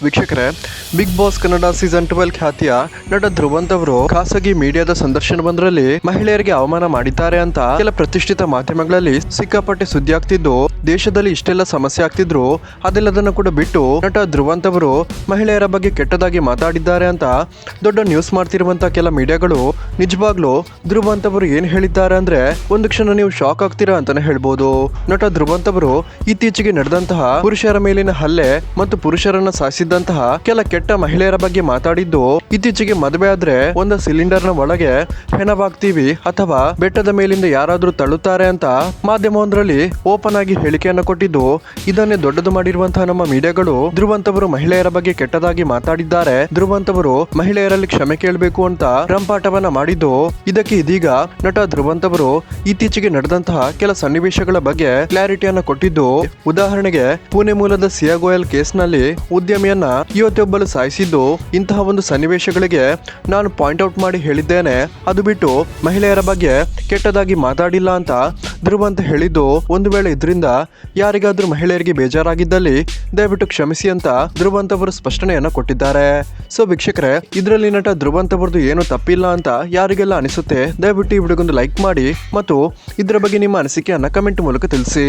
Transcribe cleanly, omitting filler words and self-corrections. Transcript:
ವೀಕ್ಷಕರೇ, big boss Kannada season 12 ಖ್ಯಾತಿಯ ನಟ ಧ್ರುವಂತ್ ಅವರು ಖಾಸಗಿ ಮೀಡಿಯಾದ ಸಂದರ್ಶನವೊಂದರಲ್ಲಿ ಮಹಿಳೆಯರಿಗೆ ಅವಮಾನ ಮಾಡಿದ್ದಾರೆ ಅಂತ ಕೆಲ ಪ್ರತಿಷ್ಠಿತ ಮಾಧ್ಯಮಗಳಲ್ಲಿ ಸಿಕ್ಕಾಪಟ್ಟೆ ಸುದ್ದಿ ಆಗ್ತಿದ್ದು, ದೇಶದಲ್ಲಿ ಇಷ್ಟೆಲ್ಲ ಸಮಸ್ಯೆ ಆಗ್ತಿದ್ರು ಅದೆಲ್ಲದನ್ನು ಕೂಡ ಬಿಟ್ಟು ನಟ ಧ್ರುವಂತ್ ಅವರು ಮಹಿಳೆಯರ ಬಗ್ಗೆ ಕೆಟ್ಟದಾಗಿ ಮಾತಾಡಿದ್ದಾರೆ ಅಂತ ದೊಡ್ಡ ನ್ಯೂಸ್ ಮಾಡ್ತಿರುವಂತ ಕೆಲ ಮೀಡಿಯಾಗಳು ನಿಜವಾಗ್ಲೂ ಧ್ರುವಂತ್ ಅವರು ಏನ್ ಹೇಳಿದ್ದಾರೆ ಅಂದ್ರೆ ಒಂದು ಕ್ಷಣ ನೀವು ಶಾಕ್ ಆಗ್ತೀರಾ ಅಂತಾನೆ ಹೇಳ್ಬೋದು. ನಟ ಧ್ರುವಂತ್ ಅವರು ಇತ್ತೀಚೆಗೆ ನಡೆದಂತಹ ಪುರುಷರ ಮೇಲಿನ ಹಲ್ಲೆ ಮತ್ತು ಪುರುಷರನ್ನ ಸಾಯಿಸಿದಂತಹ ಕೆಲ ಕೆಟ್ಟ ಮಹಿಳೆಯರ ಬಗ್ಗೆ ಮಾತಾಡಿದ್ದು, ಇತ್ತೀಚೆಗೆ ಮದುವೆ ಆದ್ರೆ ಒಂದು ಸಿಲಿಂಡರ್ ನ ಒಳಗೆ ಹೆಣವಾಗ್ತೀವಿ ಅಥವಾ ಬೆಟ್ಟದ ಮೇಲಿಂದ ಯಾರಾದ್ರೂ ತಳ್ಳುತ್ತಾರೆ ಅಂತ ಮಾಧ್ಯಮವೊಂದರಲ್ಲಿ ಓಪನ್ ಆಗಿ ಹೇಳಿಕೆಯನ್ನು ಕೊಟ್ಟಿದ್ದು, ಇದನ್ನೇ ದೊಡ್ಡದು ಮಾಡಿರುವಂತಹ ನಮ್ಮ ಮೀಡಿಯಾಗಳು ಧ್ರುವಂತ್ ಅವರು ಮಹಿಳೆಯರ ಬಗ್ಗೆ ಕೆಟ್ಟದಾಗಿ ಮಾತಾಡಿದ್ದಾರೆ, ಧ್ರುವಂತ್ ಅವರು ಮಹಿಳೆಯರಲ್ಲಿ ಕ್ಷಮೆ ಕೇಳಬೇಕು ಅಂತ ರಂಪಾಟವನ್ನ ಮಾಡಿದ್ದು, ಇದಕ್ಕೆ ಇದೀಗ ನಟ ಧ್ರುವಂತ್ ಅವರು ಇತ್ತೀಚೆಗೆ ನಡೆದಂತಹ ಕೆಲ ಸನ್ನಿವೇಶಗಳ ಬಗ್ಗೆ ಕ್ಲಾರಿಟಿಯನ್ನ ಕೊಟ್ಟಿದ್ದು, ಉದಾಹರಣೆಗೆ ಪುಣೆ ಮೂಲದ ಸಿಯಾ ಗೋಯಲ್ ಕೇಸ್ನಲ್ಲಿ ಉದ್ಯಮಿಯನ್ನ ಯುವತಿಯೊಬ್ಬಳು ಸಾಯಿಸಿದ್ದು, ಇಂತಹ ಒಂದು ಸನ್ನಿವೇಶಗಳಿಗೆ ನಾನು ಪಾಯಿಂಟ್ ಔಟ್ ಮಾಡಿ ಹೇಳಿದ್ದೇನೆ, ಅದು ಬಿಟ್ಟು ಮಹಿಳೆಯರ ಬಗ್ಗೆ ಕೆಟ್ಟದಾಗಿ ಮಾತಾಡಿಲ್ಲ ಅಂತ ಧ್ರುವಂತ್ ಹೇಳಿದ್ದು, ಒಂದು ವೇಳೆ ಇದರಿಂದ ಯಾರಿಗಾದ್ರೂ ಮಹಿಳೆಯರಿಗೆ ಬೇಜಾರಾಗಿದ್ದಲ್ಲಿ ದಯವಿಟ್ಟು ಕ್ಷಮಿಸಿ ಅಂತ ಧ್ರುವಂತ್ ಅವರು ಸ್ಪಷ್ಟನೆಯನ್ನ ಕೊಟ್ಟಿದ್ದಾರೆ. ಸೊ ವೀಕ್ಷಕರೇ, ಇದರಲ್ಲಿ ನಟ ಧ್ರುವಂತ್ ಅವರದು ಏನು ತಪ್ಪಿಲ್ಲ ಅಂತ ಯಾರಿಗೆಲ್ಲ ಅನಿಸುತ್ತೆ, ದಯವಿಟ್ಟು ಈ ವಿಡಿಯೋಗೊಂದು ಲೈಕ್ ಮಾಡಿ ಮತ್ತು ಇದರ ಬಗ್ಗೆ ನಿಮ್ಮ ಅನಿಸಿಕೆಯನ್ನ ಕಮೆಂಟ್ ಮೂಲಕ ತಿಳಿಸಿ.